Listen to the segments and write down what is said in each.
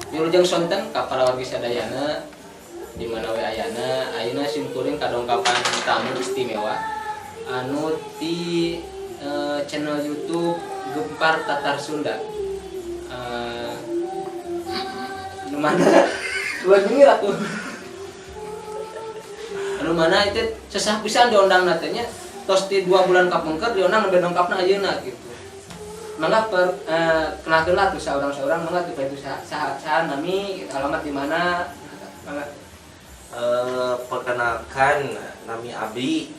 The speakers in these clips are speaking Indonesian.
Wilujeng sonten ka para wargi sadayana di mana we ayana ayeuna simkuring kadongkapan tamu istimewa anu ti channel YouTube Gempar Tatar Sunda. Anu mana dua dengir atuh. Anu mana itu sesah pisan diundang natenya tos ti 2 bulan kapengker diundang nembe dongkapna ayeuna gitu. Mangga kenalkeun lah tuh saurang-saurang mangga tuh itu saha nami alamat di mana mangga. Perkenalkan nami Abi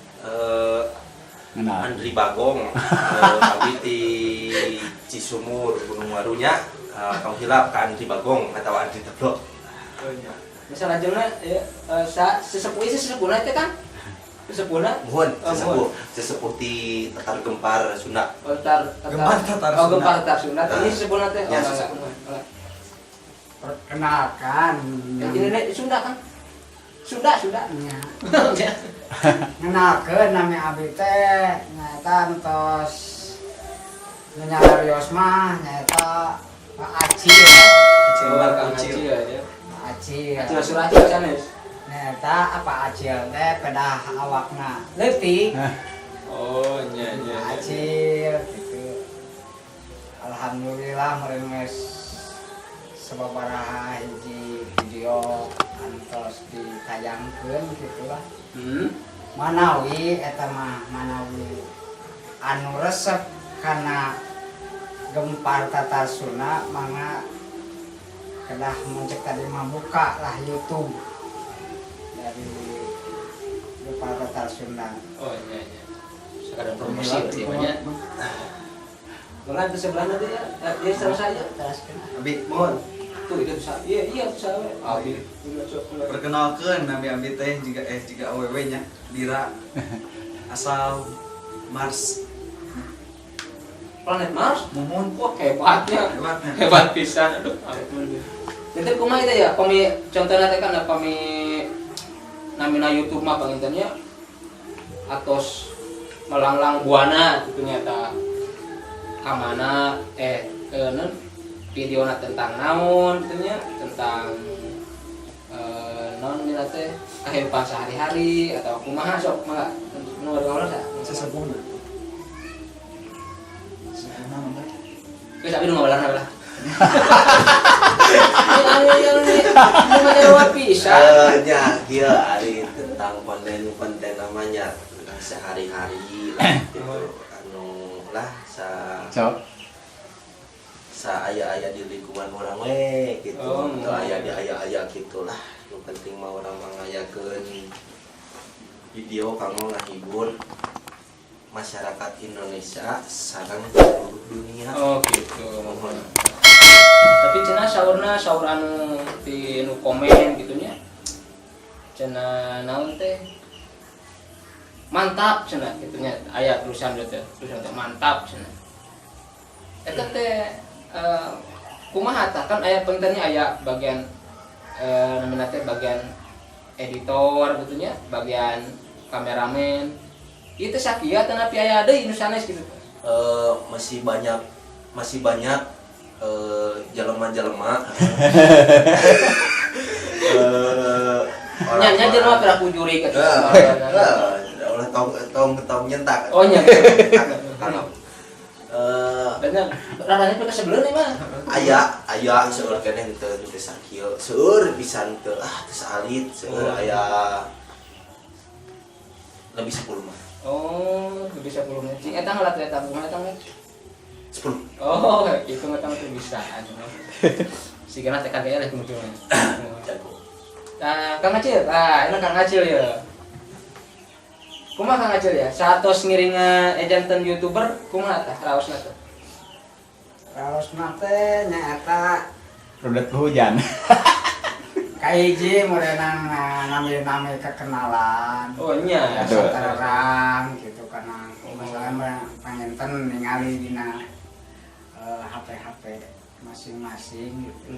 Andri Bagong. Abi di Cisumur Gunung Warunya. Kamu hilap ke Andri Bagong atau Andri Teblok. Misal ajeuna sesepuhna teh kan? Sesepuhna? Mohon, sesepuh di Tatar Gempar Sunda. Gempar Tatar Sunda. Ini sesepuhna teh. Ya, sesepuh. Perkenalkan. Ini Sunda kan? Sunda. Ya. Kenalkeun nami Abi teh nyaeta entos nyarios mah nyaeta Pak Acil. Acil aja. Acil. Acil Suracil sanes. Nyaeta apa Acil teh pedah awakna leutik. Oh, nya. Acil gitu. Alhamdulillah meureun geus sababaraha hiji video antos ditayangkeun gitulah. Manawi eta mah manawi anu resep kana Gempar Tatar Sunda mangga kedah muncul tadi membuka lah YouTube dari Gempar Tatar Sunda. Oh, nya. Sekadar promosi berarti nya. Mangga di sebelah nanti ya. Dia sama saya. Abi, mohon. Tuh itu bisa. Iya bisa we. Abi. Perkenalkan nami Abi teh juga awewe nya Dira asal Mars. Planet Mars. Mohon. Wah, hebatnya. Hebat pisan. Aduh, ampun. Nanti kumaha itu ya? Contohna teh kan namina YouTube mah pangintennya atos melanglang buana gitu nyata. Kamana video tentang naon tentunya tentang naon nyata teh kehidupan sehari-hari atau kumaha sok mangga nu ngomong sa Sesepuhna. geus abi nu ngabalarna lah. Ini jawab pisan. Ya, dia ari tentang konten namanya tentang sehari-hari lah gitu. Anu lah sa aya di lingkungan orang we gitu. Atau aya di aya gitulah. Yang penting mah orang mangayakeun video kanggo ngahibur masyarakat Indonesia sareng seluruh dunia. Oh gitu. Tapi cenah saur anu di nu komen gitunya. Cenah naon teh? Mantap cenah gitunya. Aya tulisan teh mantap cenah. Eta teh kumaha tah kan aya pentingnya aya bagian namanya teh bagian editor gitunya, bagian kameramen. Itu sakieu teh napi aya deui nu sanes gitu. Masih banyak jelema-jelema Nya jelema pira kunjuri ka. Ulah tong nyentak. Oh nya. Kalau Bener. Rasanya pika sebelum mah. Aya seueur keneh teu sakieu. Seueur pisan teu teu salit, seueur aya lebih 10 mah. Oh, bisa 10 menit. Cing eta ngalat eta kumaha eta mah? 10. Oh, itu mah teh bisa anu. Sigana teh kagak lah kemudian. Jago. Kang Acil, ini Kang Acil ya. Kumaha Kang Acil ya? Satos ngiringa ejanten YouTuber kumaha tah raosna teh? Raosna teh nyaeta Rodet hujan. kahiji meureunang nami kekenalan. Oh nya. Saterang gitu kana misalnya panginten ningali dina HP masing-masing gitu.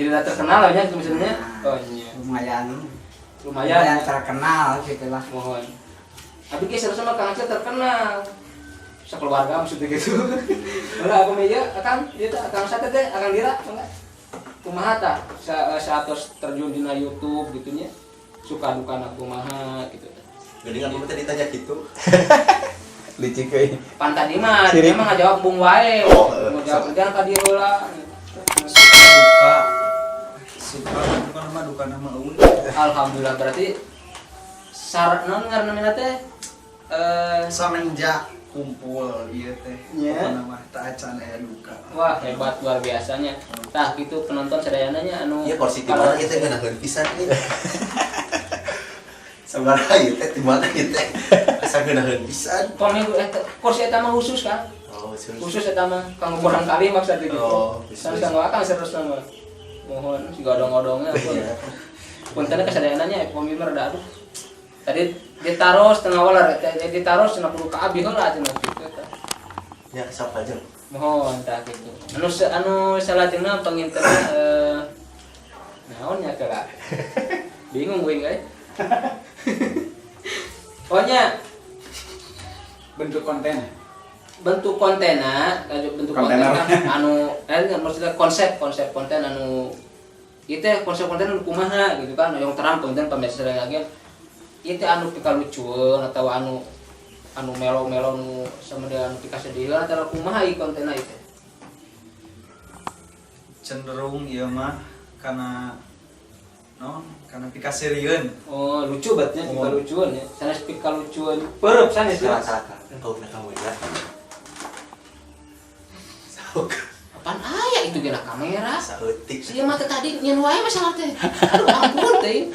Jadi udah terkenal ya misalnya. Oh nya. Lumayan terkenal gitu lah. Mohon. Abi geus sama Kang Acil terkenal. sekeluarga maksudnya gitu. Ulah aku meja akan ieu teh akan sate teh akan dira enggak. Kumaha tah saat terjun di YouTube gitu nya. Suka duka na kumaha gitu. Geuning aku teh ditanya gitu. Licik euy. Pan tadi mah Sirik. dia mah ngajawab bung wae. Oh, Mau jawab kan ka dieu heula. Suka bukan nama duka nama eueuh. Alhamdulillah berarti syarat non ngaranna teh Samenjak kumpul ieu teh. Nya. Apa nama teu acan aya duka. wah hebat luar biasanya. Tah gitu penonton sadayana nya anu Iya kursi di mana ieu teh ngeunaheun pisan ieu. Sabaraha ieu teh di mana ieu teh? Asa ngeunaheun pisan. pemilu kursi eta mah khusus kan. Oh, serius. Khusus eta mah kanggo kurang kali maksudnya gitu. Oh, Sang akan serius nama. Mohon si godong-godongnya pun. Puntenna kasadayana nya pemilu rada aduh. Tadi ditaruh setengah walar, ditaruh 90 ka abi heula cenah gitu eta. Ya, siapa aja? Mohon tah gitu. Anu salajengna penginten naon nya kala. Bingung gue guys. Pokoknya Bentuk konten. bentuk kontenna, bentuk konten Kontener. kan anu maksudnya konsep konten anu ieu teh konsep konten anu kumaha gitu kan yang terang penting pemirsa lagi ieu teh anu pikalucueun atau anu melo-melo nu samedean anu pikasedieun atau kumaha ieu kontenna ieu teh. Cenderung ieu mah karena pikasirieun. Oh, lucu batnya Oh. pikalucueun ya. Sanes pikalucueun. Pereup sanes ya. Salah. Kau nak kamu ya. Sauk. Apaan aya itu geuna kamera? Sautik. Sia mah teh tadi nyen wae masalah teh. Aduh ampun teh.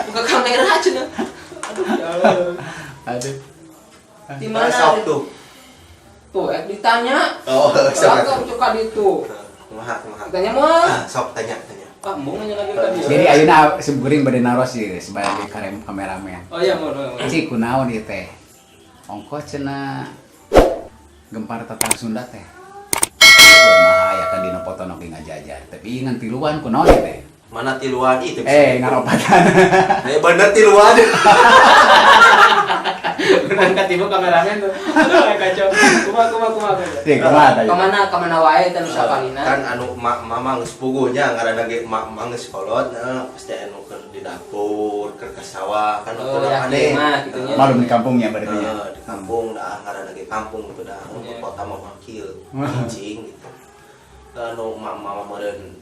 Buka kamera cenah. Aduh ya Allah. Aduh. Di mana? Sabtu. Tuh, ditanya. Oh, Salah sabtu. suka ditu. Kumaha. Tanya mah. Ah, sok tanya. Pak, mau nanya lagi tadi. Jadi ayeuna seburing bade naros ieu sebagai kameramen. Oh iya, mau. Cik kunaon ieu teh? Ongkos cenah gempar tetang Sunda teh. Mah aya kan dina foto noki ngajajar, tapi ngan tiluan kunaon ieu teh? Mana tiluan itu? Ngaropatan. Bener tiluan. Benar katibu kameramen tuh. Aduh, kacau. Kumaha. Cik kumaha teh? Kemana wae teh nu sapalina. Kan anu mama geus puguhnya ngaranna ge mama geus kolot pasti anu keur di dapur keur ka sawah kan Oh, keur ya, aneh mah, gitu nya. Malum di kampungnya berarti nya. di kampung dah ngaranna ge kampung gitu dah Iya. untuk kota mah wakil cicing gitu anu mama meureun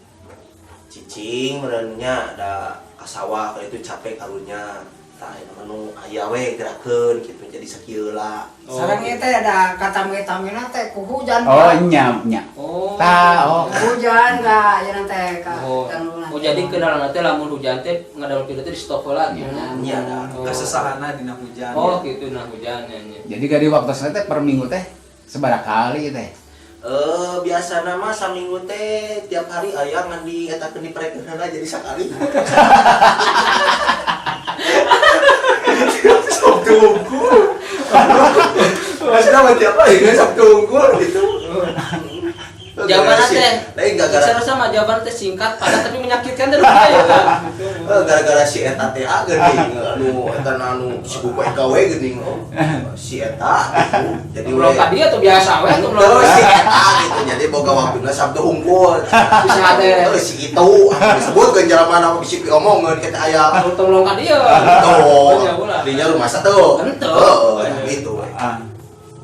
cicing meureunnya da ka sawah kalau itu capek karunya tah anu aya we gerakeun gitu jadi sakieu lah. Sareng ieu teh ada kata-katamina teh ku hujan. Oh nya. Oh. Tah, oh. Hujan ka yeuna teh ka. Oh, oh jadi kenal teh lamun hujan teh ngadaluk kieu teh di stop heula Iya. gimana? Iya, dah. Oh. Kasesahana dina hujan. Oh, gitu nah hujannya nya. Jadi gadi waktu teh per minggu teh sabaraha kali teh? Biasa nama saminggu teh tiap hari aya ngan di eta keun diprekeun heula jadi sakali. Sabtu unggul. Masna mah tiap hari geus Sabtu unggul gitu. Jawabannya teh. Lain gara-gara Sama jawaban teh singkat padat tapi menyakitkan teh rupa ya kan. gara-gara si eta teh geuning anu eta anu si buku gawe geuning si eta gitu. Jadi Belum tadi atau biasa we atau belum? terus si eta gitu jadi boga waktuna Sabtu unggul. Bisa teh. Si itu disebut ke jelema nama bisi omongkeun kita aya Kalau tolong ka dia. tuh Ya, ulah. dinya rumah satu. Ento. Heeh, gitu.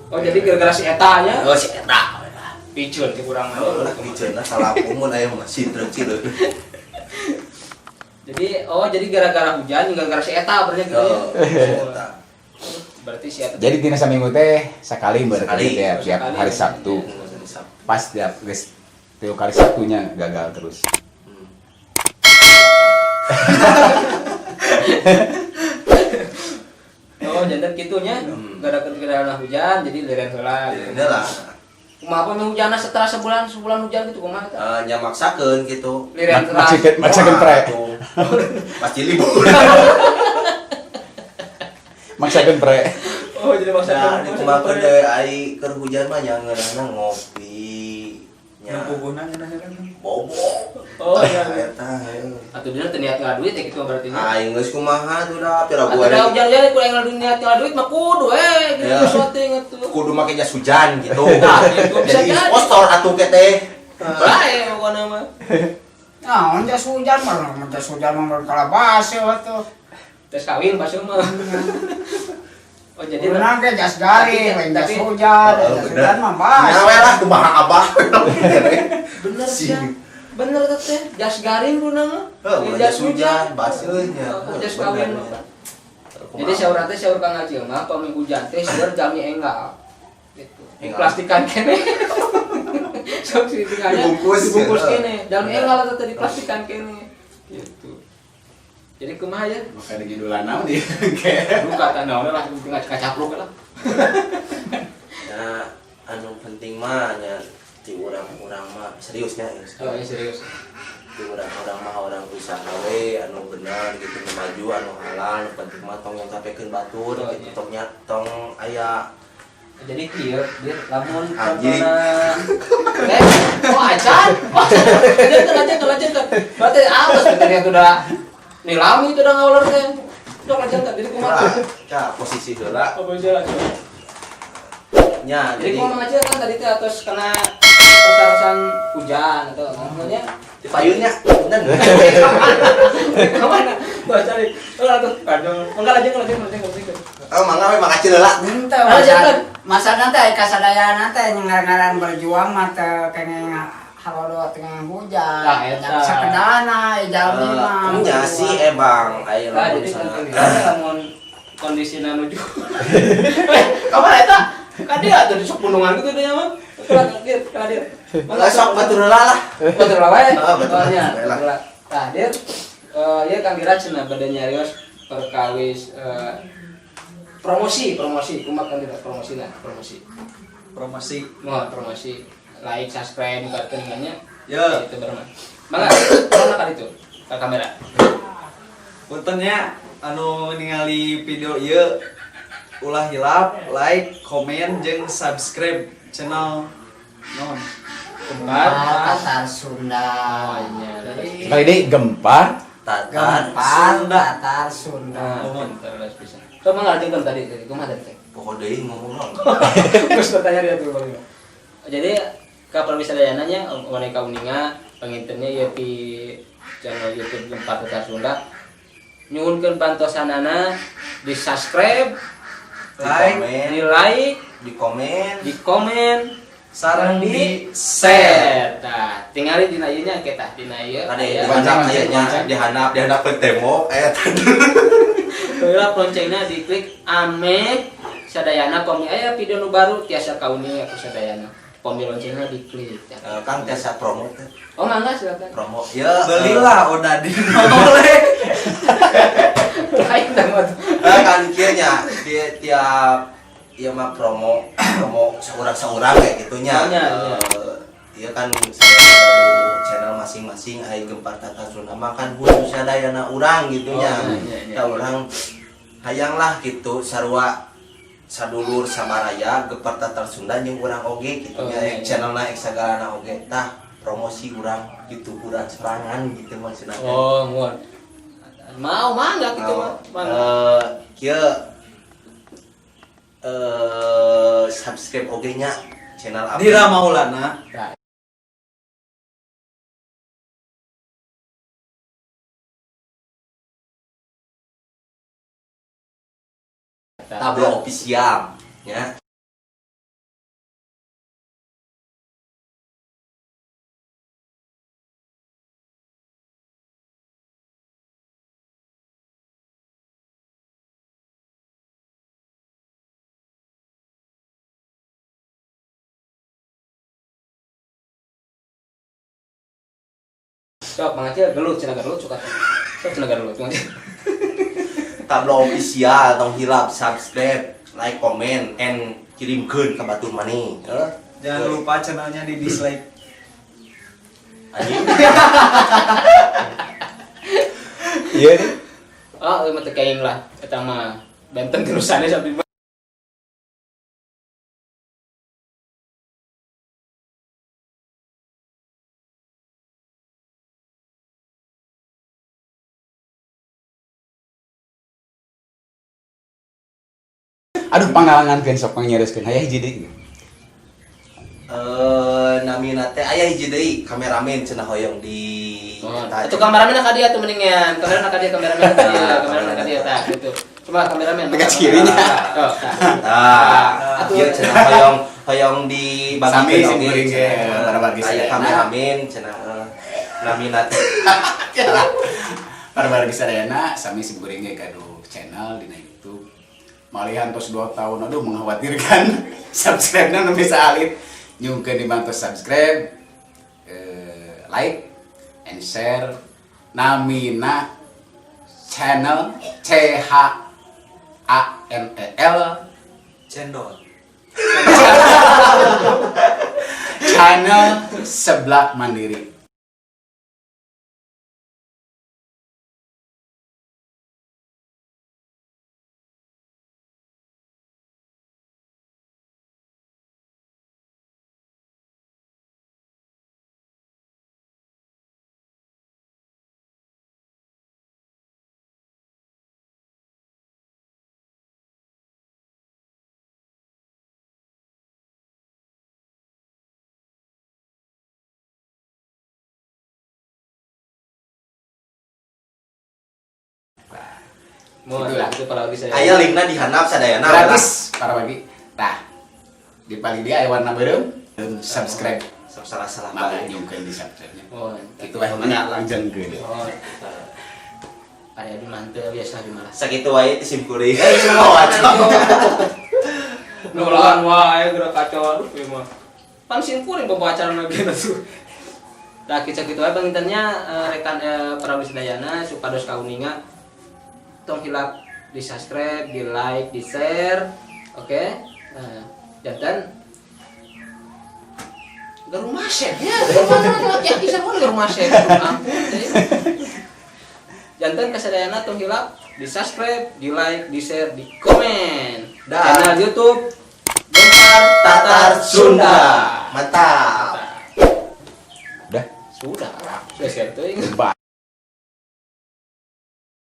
Oh, jadi gara-gara si eta nya. Oh si eta. Picun ke kurang Oh, lah biceuna salah kumun aya mah cileuk-cileuk. Jadi gara-gara hujan, gara-gara si eta berarti gitu ya. Oh, si eta. Berarti si eta. Jadi dina saminggu teh sakali berarti Sekali. tiap Sekali. hari Sabtu. Hari Sabtu. Pas tiap geus tiap kali Sabtunya gagal terus. Oh, jadi kitunya gara-gara hujan jadi leren heula. Ini lah Kumaha pun hujanna setelah sebulan hujan gitu kumaha eta? nya maksakeun gitu. Leren keras. Maksakeun pre. Pasti libur. Maksakeun pre. Oh, jadi Nah, maksudnya dikumakeun deui ai keur hujan mah nya ngeunana ngopi. Nya Yang puguhna nya bobo. Oh, iya. Eta. Atuh dina teu niat ngaduit ya gitu berarti nya. Aing geus kumaha tuh da pira Atuh gua. da hujan-hujan ku eng ngaduit niat ngaduit mah kudu gitu Ya. sesuatu gitu. kudu make jas hujan gitu. Nah, itu bisa Jadi jadi. impostor atuh ke teh. Bae pokoknya mah. Nah, jas hujan mah kalabase atuh. Tes kawin bahasa mah. Oh jadi Berenang ke jas garing, lain jas tapi- hujan, jas hujan mah bas. Nyawe lah kumaha abah. bener sih. Bener tuh teh, jas garing kuna mah. Jas hujan baseunya. Jas kawin mah. Jadi saur teh saur Kang Acil mah pami hujan teh saur jami enggal. Gitu. Enggal. Plastikan kene. Sok sih tinggalnya dibungkus ya. kene. Jami enggal teh di plastikan kene. Gitu. Jadi kumaha ya? Maka ada judulan naon dia. Buka tanaonnya lah tinggal kacaplok lah. Ya anu penting mah nya ti urang-urang mah seriusnya Oh, ini serius. ti urang-urang mah orang usaha we anu bener gitu nu maju anu halal nu penting mah tong yang sapekeun batur Oh, gitu iya. tong aya Jadi kieu dia lamun Anjing. oh acan. Oh, lanjut. Berarti apa sebenarnya sudah nilami itu udah ngawalor teh. Udah lanjut jadi kumaha? ya posisi heula Apa aja lanjut. nya Jadi jadi kumaha aja kan tadi teh atas kena pertarusan hujan atau namanya di payunnya bener kemana? Gua cari. Oh, atuh kadang. Enggak lanjut. oh mangga we makasih heula Ente Lanjutkan. masa nanti kasadayana teh ngaran berjuang mah teh kenging halodo tengah hujan. Tah, eta. Sakedana jalmi mah. nya sih emang aya Nah, lamun jadi sana kan lamun kondisina nuju. Kapan eta? Kan dia ada di sok pundungan gitu dia mah. Kan dia. mangga sok batur heula lah Betul lah wae. Ah, betul. Soalnya, Baiklah. betul lah. Nah, dia ya Kang Dira cenah bade nyarios perkawis promosi kumaha Kang Dira promosi. Promosi. Mau promosi like, subscribe, buka telingannya. Ya. Itu bermana. Mangga, mana kali itu? Ke kamera. Puntennya anu ningali video ieu ulah hilap, like, komen jeung subscribe channel non. Kembar. Tatar Sunda. Oh, iya. Sekali deh gempar. tatar Gempar Sunda. Tatar Sunda. Nah, terus bisa. Coba ngartikan tadi kumaha tadi? pokok deui ngomong naon Terus bertanya dia tuh Bang. Jadi kapal wisadayananya wanita uninga pengintennya ya di channel YouTube Gempar Tatar Sunda. Nyuhunkeun pantosanana di subscribe, di like, di komen di komen, Sareng di di share. Nah, tinggal di ieu nya kita dina ieu. ada aya di handap ayahnya di handap tembok aya heula loncengna diklik ame sadayana pomi aya video nu baru tiasa kauning aku sadayana. Pomi loncengna diklik. Kang tiasa promo teh. Oh, mangga silakan. Promo ya belilah udah di oleh. Lain banget. kan kieu nya di tiap ieu mah promo saurang-saurang kayak gitunya. Oh, iya. Ieu kan saya channel masing-masing aya Gempar Tatar Sunda mah kan khusus sadayana urang gitunya. Oh, iya. Da urang hayanglah gitu sarua sadulur sabaraya Gempar Tatar Sunda jeung urang oge gitu Oh, nya iya. channelna eksagalana oge tah promosi urang gitu urang serangan gitu maksudna. Oh, muat. Mau mangga gitu mah. Mangga. Kieu subscribe oge nya channel abdi. Dira Maulana. Tablo official ya. Sok mangga gelut cenah gelut suka. Sok cenah gelut. Tablo official tong hilap subscribe, like, comment, and kirimkeun ka batur maneh. Jangan lupa channelnya di dislike. Anjing. Iya nih. Oh, ieu mah teu kaing lah eta mah. Benten terusannya sampai Aduh pangalangan kan sok pangnyereskeun aya hiji deui. Namina teh aya hiji deui kameramen cenah hoyong di Itu kameramen ka dia tuh mendingan. Kameramen ka dia, kameramen ka dia, kameramen ka dia tah gitu. Coba kameramen Dekat kirinya. Tuh. Ieu cenah hoyong di Sami bagikeun sing geuring ge para wargi aya sadayana. kameramen cenah namina teh Para wargi sadayana sami sing geuring ge gaduh channel dina YouTube. Malihan tos 2 tahun aduh mengkhawatirkan. Subscribe-na nu bisa alit. Nyungkeun dibantu subscribe, like and share namina channel CHANEL cendol. channel Seblak Mandiri. Mau itu kalau bisa. Aya linkna di handap sadayana. Gratis para wargi. Tah. Di paling dia aya warna beureum subscribe. Salah-salah Mangga bae. nyungkeun di subscribe-nya. Oh, Kitu wae mana lanjengkeun. oh. Aya di manteu biasa di malas. Sakitu wae sim kuring. Semua wae. Nulang wae geura kacau aduh ieu mah. Pan sim kuring bawa acara lagi tuh. Nah, kisah gitu wae pangintennya rekan para wisdayana supados kauninga tong hilap di subscribe, di like, di share, oke? Nah, jantan garu masek ya, ya bisa pun garu masek. Jantan kesadayana tong hilap di subscribe, di like, di share, di komen. Channel YouTube Gempar Tatar Sunda. Mantap. Udah. Sudah. Sudah siap tuh. Bye.